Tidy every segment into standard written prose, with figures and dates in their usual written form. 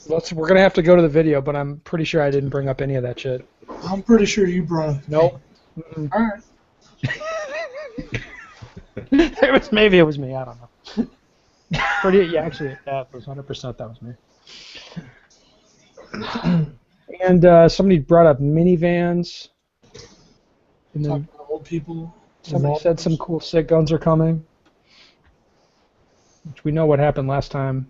We're gonna have to go to the video, but I'm pretty sure I didn't bring up any of that shit. I'm pretty sure you brought it. Nope. All right. Maybe it was me. I don't know. Yeah, actually, that was 100%. That was me. And somebody brought up minivans. And then Talking about old people. somebody said some cool sick guns are coming. Which we know what happened last time.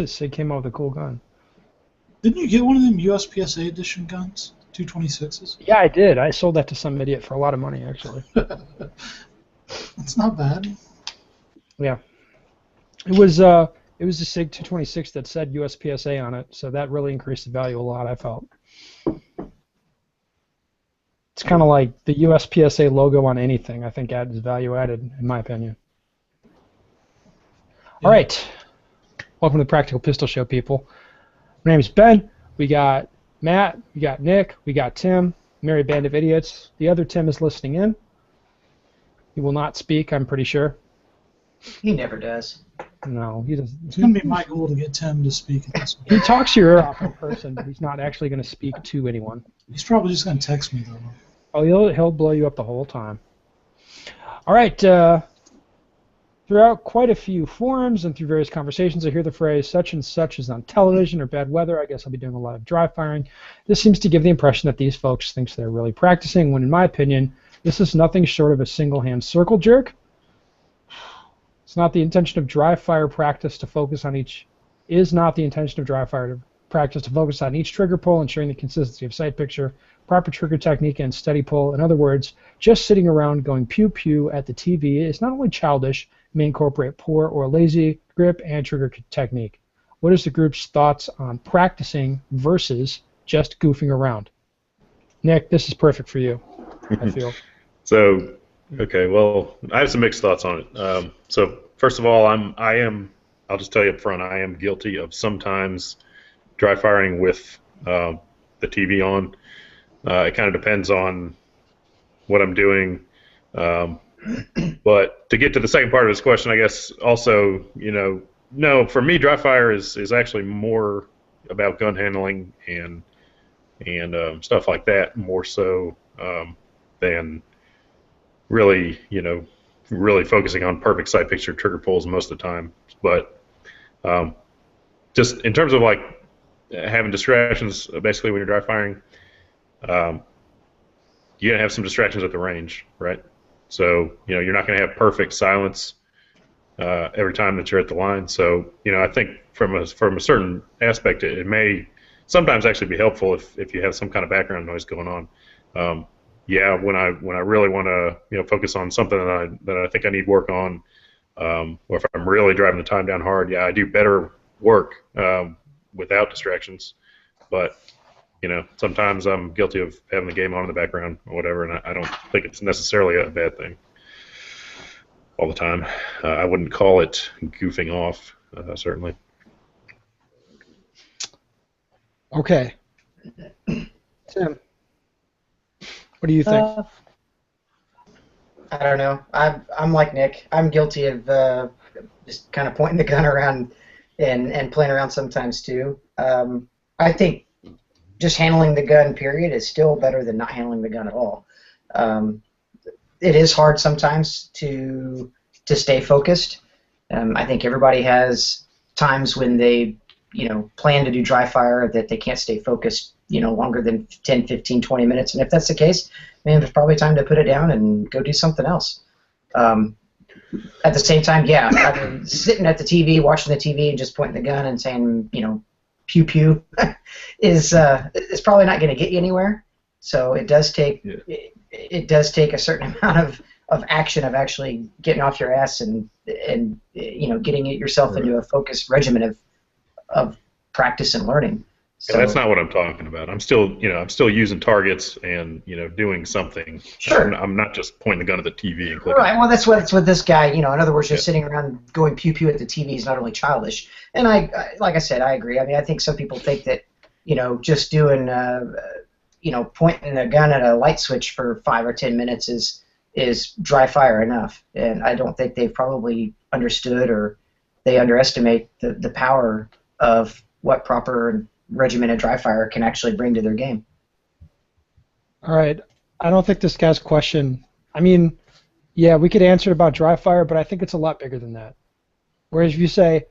Sig came out with a cool gun. Didn't you get one of them USPSA edition guns? 226s? Yeah, I did. I sold that to some idiot for a lot of money, actually. That's not bad. Yeah. It was a SIG 226 that said USPSA on it, so that really increased the value a lot, I felt. It's kind of like the USPSA logo on anything, I think adds value added, in my opinion. Yeah. All right. Welcome to the Practical Pistol Show, people. My name is Ben. We got Matt, we got Nick, we got Tim, Merry Band of Idiots. The other Tim is listening in. He will not speak, I'm pretty sure. He never does. No, he doesn't. It's going to be my goal to get Tim to speak at this one. He talks your ear off in person, but he's not actually going to speak to anyone. He's probably just going to text me, though. Oh, he'll blow you up the whole time. All right. Throughout quite a few forums and through various conversations, I hear the phrase such and such is on television or bad weather. I guess I'll be doing a lot of dry firing. This seems to give the impression that these folks think they're really practicing, when in my opinion, this is nothing short of a single-hand circle jerk. It's not the intention of dry fire practice to focus on each. Is not the intention of dry fire practice to focus on each trigger pull, ensuring the consistency of sight picture, proper trigger technique, and steady pull. In other words, just sitting around going pew pew at the TV is not only childish, it may incorporate poor or lazy grip and trigger technique. What is the group's thoughts on practicing versus just goofing around? Nick, this is perfect for you, I feel. So, okay, well, I have some mixed thoughts on it. So, first of all, I'll just tell you up front, I am guilty of sometimes dry firing with the TV on. It kind of depends on what I'm doing. But to get to the second part of this question, I guess also, no, for me, dry fire is actually more about gun handling and stuff like that, more so than really, really focusing on perfect sight picture trigger pulls most of the time. But just in terms of like having distractions, basically when you're dry firing, you're gonna have some distractions at the range, right? So you're not gonna have perfect silence every time that you're at the line. So I think from a certain aspect, it may sometimes actually be helpful if you have some kind of background noise going on. Yeah, when I really want to focus on something that I think I need work on, or if I'm really driving the time down hard, yeah, I do better work without distractions. But sometimes I'm guilty of having the game on in the background or whatever, and I don't think it's necessarily a bad thing all the time. I wouldn't call it goofing off, certainly. Okay. Tim, what do you think? I don't know. I'm like Nick. I'm guilty of just kind of pointing the gun around and playing around sometimes too. I think just handling the gun, period, is still better than not handling the gun at all. It is hard sometimes to stay focused. I think everybody has times when they plan to do dry fire that they can't stay focused longer than 10, 15, 20 minutes. And if that's the case, man, there's probably time to put it down and go do something else. At the same time, yeah, I mean, sitting at the TV, watching the TV, and just pointing the gun and saying, pew pew, is probably not going to get you anywhere. So it does take it does take a certain amount of action of actually getting off your ass and getting yourself into a focused regimen of practice and learning. So, yeah, that's not what I'm talking about. I'm still using targets and doing something. Sure. I'm not just pointing the gun at the TV and clicking. Right. Well, that's what this guy. In other words, just sitting around going pew pew at the TV is not only childish. And I like I said, I agree. I mean, I think some people think that just doing pointing a gun at a light switch for 5 or 10 minutes is dry fire enough. And I don't think they've probably understood, or they underestimate the power of what proper regimented dry fire can actually bring to their game. All right. I don't think this guy's question. I mean, yeah, we could answer about dry fire, but I think it's a lot bigger than that. Whereas if you say,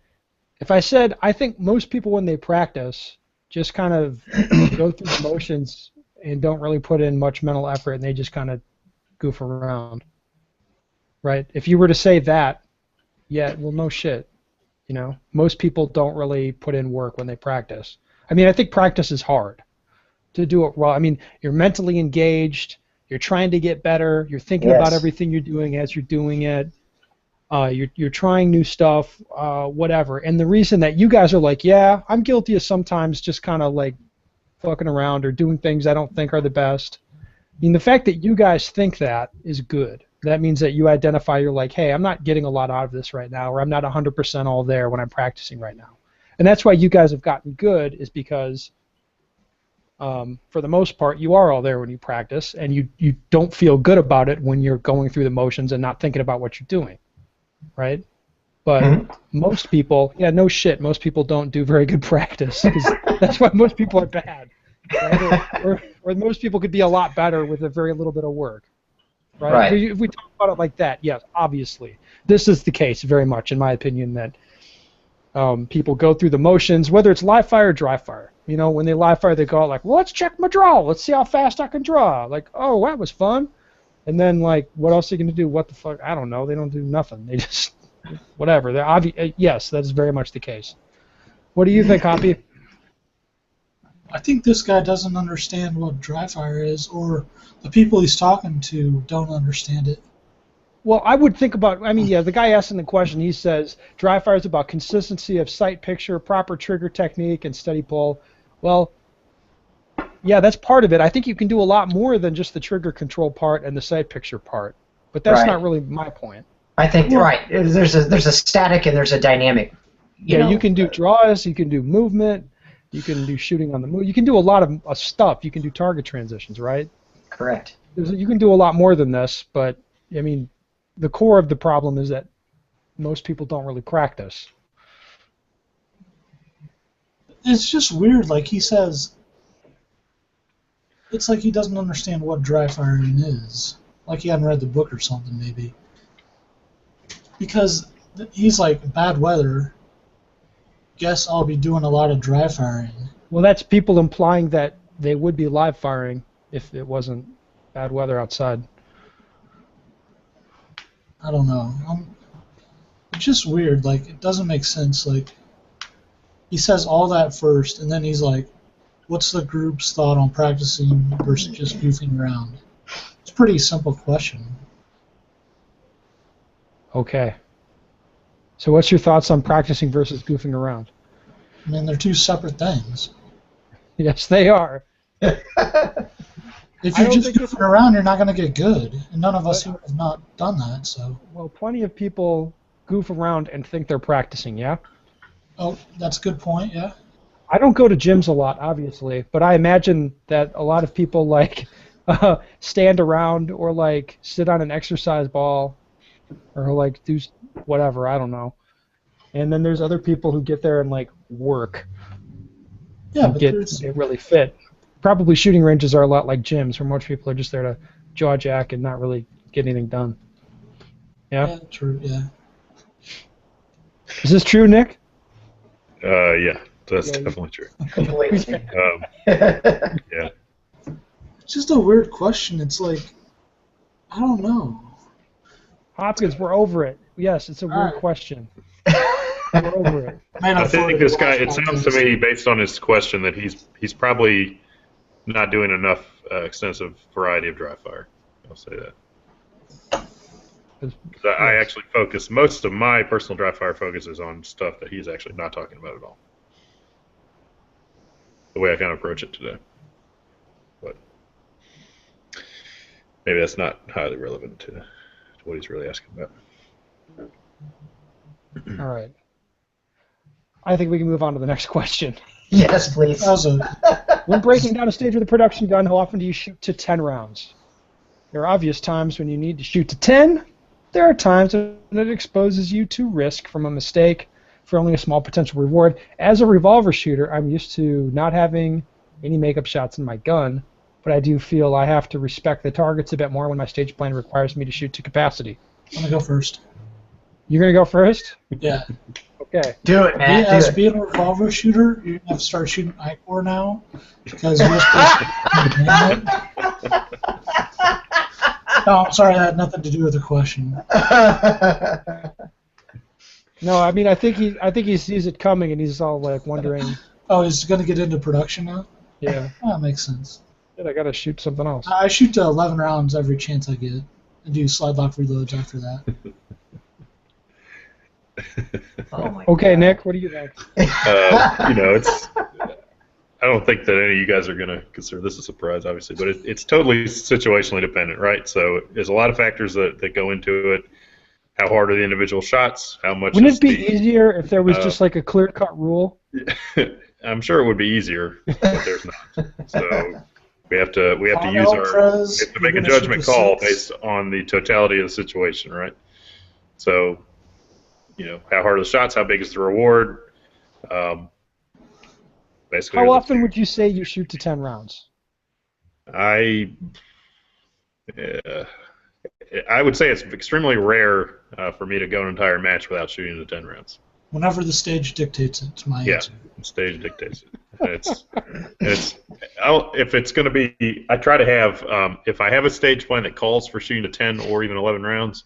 if I said, I think most people when they practice just kind of go through the motions and don't really put in much mental effort and they just kind of goof around, right? If you were to say that, yeah, well, no shit. You know, most people don't really put in work when they practice. I mean, I think practice is hard to do it well. I mean, you're mentally engaged. You're trying to get better. You're thinking about everything you're doing as you're doing it. You're trying new stuff, whatever. And the reason that you guys are like, yeah, I'm guilty of sometimes just kind of like fucking around or doing things I don't think are the best. I mean, the fact that you guys think that is good. That means that you identify, you're like, hey, I'm not getting a lot out of this right now, or I'm not 100% all there when I'm practicing right now. And that's why you guys have gotten good, is because for the most part, you are all there when you practice, and you don't feel good about it when you're going through the motions and not thinking about what you're doing, right? But most people, yeah, no shit, most people don't do very good practice, because that's why most people are bad. Right? Or most people could be a lot better with a very little bit of work. Right? If we talk about it like that, yes, obviously. This is the case very much, in my opinion, that people go through the motions, whether it's live fire or dry fire. You know, when they live fire, they go out like, well, let's check my draw. Let's see how fast I can draw. Like, oh, that was fun. And then, like, what else are you going to do? What the fuck? I don't know. They don't do nothing. They just, whatever. Yes, that is very much the case. What do you think, Hoppy? I think this guy doesn't understand what dry fire is, or the people he's talking to don't understand it. Well, I would think about, I mean, yeah, the guy asking the question, he says, dry fire is about consistency of sight picture, proper trigger technique, and steady pull. Well, yeah, that's part of it. I think you can do a lot more than just the trigger control part and the sight picture part. But that's not really my point. I think, there's a static and there's a dynamic. You can do draws, you can do movement, you can do shooting on the move. You can do a lot of stuff. You can do target transitions, right? Correct. You can do a lot more than this, but, I mean, the core of the problem is that most people don't really practice. It's just weird. Like he says, it's like he doesn't understand what dry firing is. Like he hadn't read the book or something, maybe. Because he's like, bad weather, guess I'll be doing a lot of dry firing. Well, that's people implying that they would be live firing if it wasn't bad weather outside. I don't know. It's just weird. Like, it doesn't make sense. Like, he says all that first, and then he's like, what's the group's thought on practicing versus just goofing around? It's a pretty simple question. Okay. So what's your thoughts on practicing versus goofing around? I mean, they're two separate things. Yes, they are. If you're just goofing around, you're not going to get good. And none of us here have not done that, so. Well, plenty of people goof around and think they're practicing, yeah? Oh, that's a good point, yeah. I don't go to gyms a lot, obviously, but I imagine that a lot of people, like, stand around or, like, sit on an exercise ball or, like, do whatever, I don't know. And then there's other people who get there and, like, work. Yeah, but get really fit. Probably shooting ranges are a lot like gyms, where most people are just there to jaw jack and not really get anything done. Yeah? Yeah, true, yeah. Is this true, Nick? Yeah, that's definitely true. Completely. Yeah. It's just a weird question. It's like, I don't know. Hopkins, we're over it. Yes, it's a weird question. We're over it. I think this guy, it sounds to me, based on his question, that he's probably not doing enough extensive variety of dry fire. I'll say that. I actually focus, most of my personal dry fire focuses on stuff that he's actually not talking about at all. The way I kind of approach it today. But maybe that's not highly relevant to what he's really asking about. All right. I think we can move on to the next question. Yes, please. When breaking down a stage with a production gun, how often do you shoot to 10 rounds? There are obvious times when you need to shoot to 10. There are times when it exposes you to risk from a mistake, for only a small potential reward. As a revolver shooter, I'm used to not having any makeup shots in my gun, but I do feel I have to respect the targets a bit more when my stage plan requires me to shoot to capacity. I'm gonna go first. You're going to go first? Yeah. Okay. Do it, man. As Do it. being a revolver shooter, you're gonna have to start shooting ICOR now because you're supposed to. No, I'm sorry, that had nothing to do with the question. No, I mean I think he sees it coming and he's all like wondering. Oh, he's gonna get into production now. Yeah. Oh, that makes sense. Shit, I gotta shoot something else. I shoot to 11 rounds every chance I get, and do slide lock reloads after that. Oh my Okay, God. Nick, what do you think? It's. I don't think that any of you guys are going to consider this a surprise, obviously, but it's totally situationally dependent, right? So there's a lot of factors that go into it. How hard are the individual shots? How much? Wouldn't is it be the, easier if there was just like a clear-cut rule? I'm sure it would be easier, but there's not. So we have to use Prez, we have to make a you're gonna judgment shoot call to 6. based on the totality of the situation, right? So, how hard are the shots? How big is the reward? Basically, How often would you say you shoot to 10 rounds? I would say it's extremely rare for me to go an entire match without shooting the 10 rounds. Whenever the stage dictates it, it's my Yeah, answer. stage dictates it. If it's going to be, I try to have, if I have a stage plan that calls for shooting to 10 or even 11 rounds,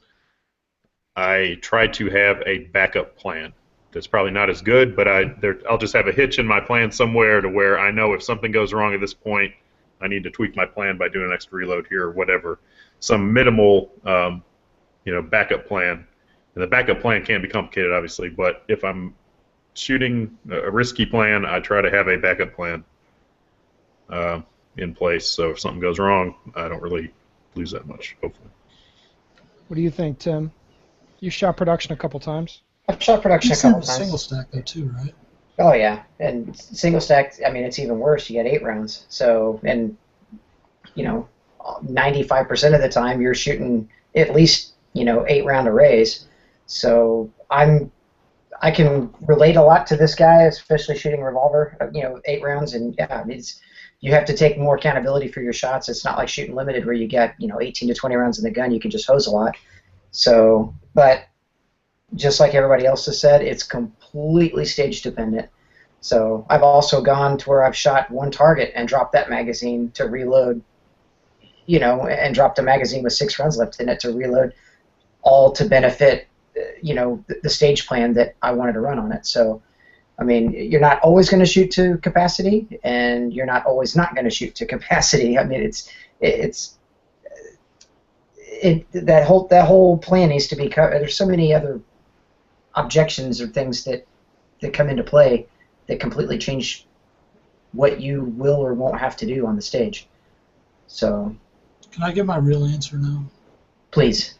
I try to have a backup plan. That's probably not as good, but I'll just have a hitch in my plan somewhere to where I know if something goes wrong at this point, I need to tweak my plan by doing an extra reload here or whatever. Some minimal, backup plan. And the backup plan can be complicated, obviously, but if I'm shooting a risky plan, I try to have a backup plan in place. So if something goes wrong, I don't really lose that much, hopefully. What do you think, Tim? You shot production a couple times. I've shot production a It's in couple the times. single stack though too, right? Oh yeah, and single stack. I mean, it's even worse. You get 8 rounds. So, and 95% of the time you're shooting at least 8-round arrays. So I can relate a lot to this guy, especially shooting revolver. 8 rounds, and yeah, you have to take more accountability for your shots. It's not like shooting limited where you get 18 to 20 rounds in the gun. You can just hose a lot. So, but just like everybody else has said, it's completely stage dependent. So I've also gone to where I've shot one target and dropped that magazine to reload, and dropped a magazine with 6 rounds left in it to reload, all to benefit, the stage plan that I wanted to run on it. So, I mean, you're not always going to shoot to capacity, and you're not always not going to shoot to capacity. I mean, that whole plan needs to be covered. There's so many other objections or things that come into play that completely change what you will or won't have to do on the stage. So, Can I give my real answer now? please.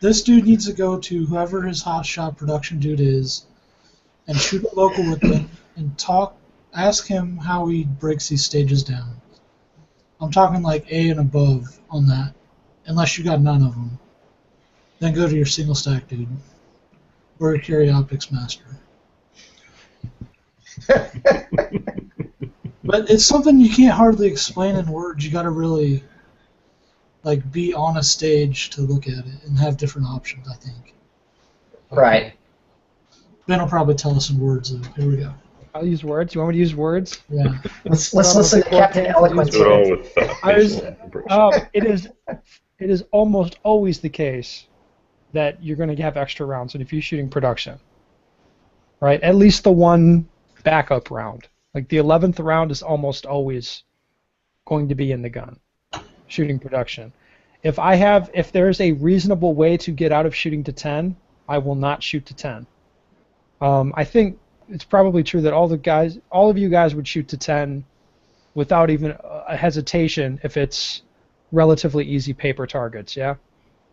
This dude needs to go to whoever his hot shot production dude is and shoot a local with him and ask him how he breaks these stages down. I'm talking like A and above on that, unless you got none of them. Then go to your single stack dude or your carry optics master. But it's something you can't hardly explain in words. You got to really be on a stage to look at it and have different options, I think. Right. Ben will probably tell us in words. Here we go. I'll use words. You want me to use words? Yeah. Let's listen to Captain Eloquence. Do it all with It is almost always the case that you're going to have extra rounds, and if you're shooting production, right? At least the one backup round. Like the 11th round is almost always going to be in the gun, shooting production. If there's a reasonable way to get out of shooting to 10, I will not shoot to 10. I think it's probably true that all of you guys would shoot to 10 without even a hesitation if it's relatively easy paper targets, yeah?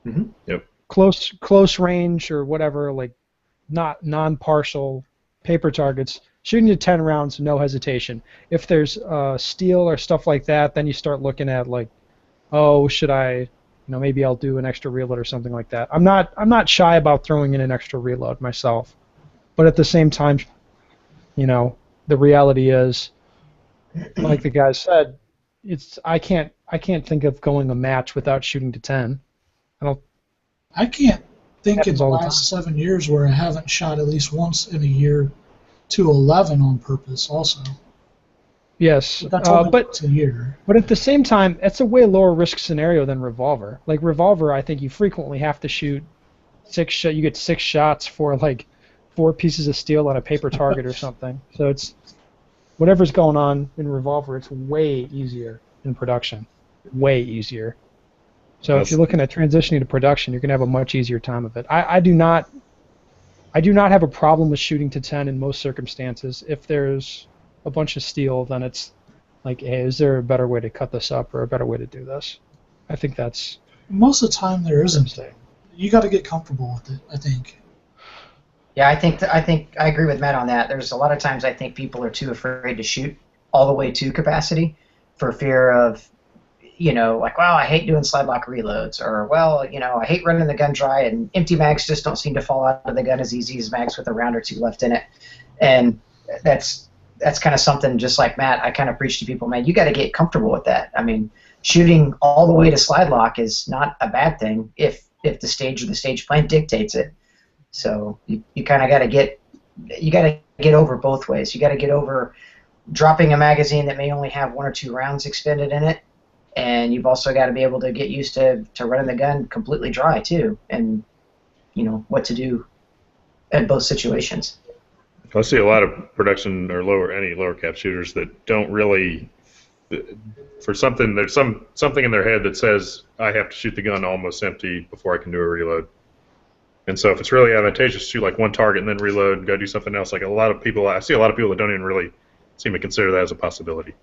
Mm-hmm. Yep. Close range or whatever, like not non-partial paper targets, shooting to 10 rounds, no hesitation. If there's steel or stuff like that, then you start looking at should I, maybe I'll do an extra reload or something like that. I'm not shy about throwing in an extra reload myself. But at the same time, the reality is, like the guy said, I can't think of going a match without shooting to 10. I can't think in Happens the all the last 7 years where I haven't shot at least once in a year to 11 on purpose. Also, Yes, that's only but once a year. But at the same time, it's a way lower risk scenario than revolver. Like revolver, I think you frequently have to shoot you get 6 shots for like 4 pieces of steel on a paper target or something. So it's whatever's going on in revolver, it's way easier in production, way easier. So if you're looking at transitioning to production, you're gonna have a much easier time of it. I do not have a problem with shooting to 10 in most circumstances. If there's a bunch of steel, then it's like, hey, is there a better way to cut this up or a better way to do this? I think that's Most of the time there isn't. You got to get comfortable with it, I think. Yeah, I think I agree with Matt on that. There's a lot of times I think people are too afraid to shoot all the way to capacity for fear of, like, well, I hate doing slide lock reloads, or, well, I hate running the gun dry, and empty mags just don't seem to fall out of the gun as easy as mags with a round or two left in it. And that's kind of something, just like Matt, I kind of preach to people, man, you got to get comfortable with that. I mean, shooting all the way to slide lock is not a bad thing if the stage or the stage plan dictates it. So you kind of got to get over both ways. You got to get over dropping a magazine that may only have 1 or 2 rounds expended in it, and you've also got to be able to get used to running the gun completely dry too, and what to do in both situations. I see a lot of production or any lower cap shooters that don't really, for something, there's something in their head that says I have to shoot the gun almost empty before I can do a reload. And so if it's really advantageous to shoot like one target and then reload and go do something else, like I see a lot of people that don't even really seem to consider that as a possibility.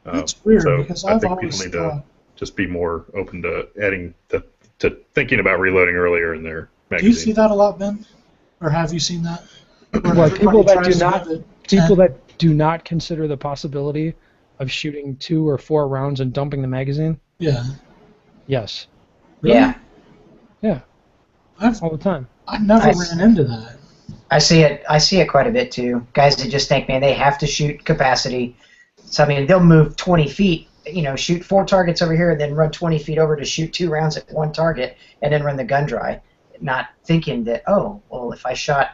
That's weird, so because I I've think always people need thought, to just be more open to adding to thinking about reloading earlier in their do magazine. you see that a lot, Ben? Or have you seen that? Where Well, everybody tries to give it 10? that do not consider the possibility of shooting 2 or 4 rounds and dumping the magazine. Yeah. Yes. Really? Yeah. Yeah. I've All the time. never ran into that. I see it quite a bit too. Guys that just think, man, they have to shoot capacity. So I mean, they'll move 20 feet, shoot 4 targets over here, and then run 20 feet over to shoot 2 rounds at one target, and then run the gun dry, not thinking that, oh, well, if I shot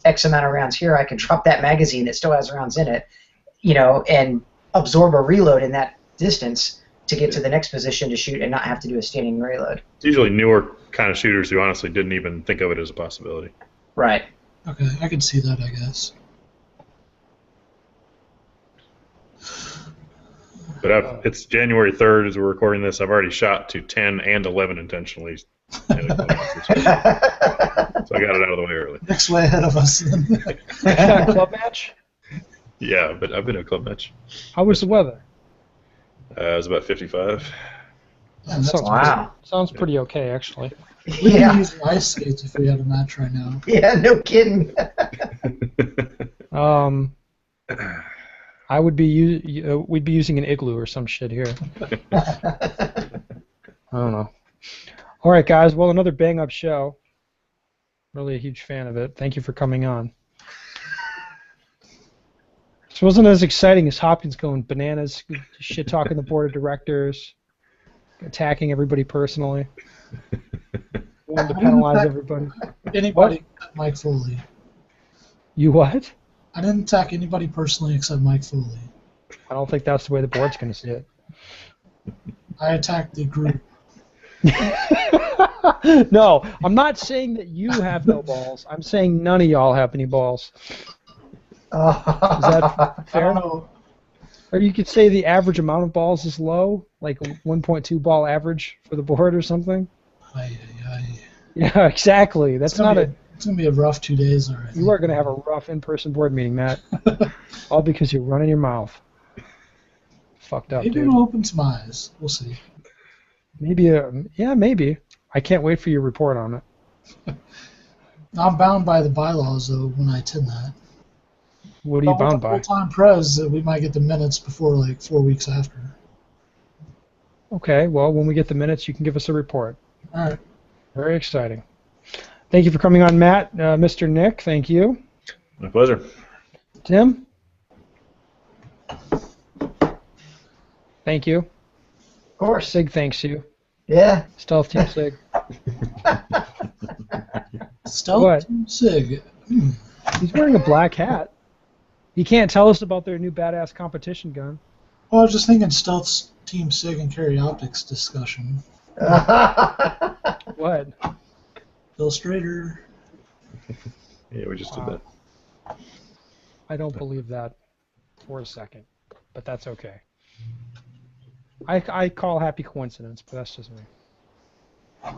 X amount of rounds here, I could drop that magazine that still has rounds in it, and absorb a reload in that distance to get to the next position to shoot and not have to do a standing reload. It's usually newer kind of shooters who honestly didn't even think of it as a possibility. Right. Okay, I can see that, I guess. But it's January 3rd as we're recording this. I've already shot to 10 and 11 intentionally. So I got it out of the way early. Nick's way ahead of us. Shot a club match? Yeah, but I've been to a club match. How was the weather? It was about 55. Sounds pretty okay, actually. We can Yeah. use ice skates if we had a match right now. Yeah, no kidding. We'd be using an igloo or some shit here. I don't know. All right, guys. Well, another bang-up show. Really a huge fan of it. Thank you for coming on. This wasn't as exciting as Hopkins going bananas, shit-talking the board of directors, attacking everybody personally. Wanted to penalize everybody. Anybody except Mike Foley. You what? I didn't attack anybody personally except Mike Foley. I don't think that's the way the board's going to see it. I attacked the group. No, I'm not saying that you have no balls. I'm saying none of y'all have any balls. Is that I fair? don't know. Or you could say the average amount of balls is low, like a 1.2 ball average for the board or something. Yeah, exactly. That's not a. It's gonna be a rough 2 days already. You are going to have a rough in-person board meeting, Matt. All because you're running your mouth. Fucked up, Maybe dude. it'll open some eyes. We'll see. Maybe. Yeah, maybe. I can't wait for your report on it. I'm bound by the bylaws though when I attend that. What are you bound by? Full-time pres, we might get the minutes before like 4 weeks after. Okay. Well, when we get the minutes, you can give us a report. All right. Very exciting. Thank you for coming on, Matt. Mr. Nick, thank you. My pleasure. Tim? Thank you. Of course. Sig thanks you. Yeah. Stealth Team Sig. Stealth What? Team Sig. He's wearing a black hat. He can't tell us about their new badass competition gun. Well, I was just thinking Stealth Team Sig and Carry Optics discussion. What? Illustrator. Yeah, we just did that. I don't believe that for a second, but that's okay. I call happy coincidence, but that's just me.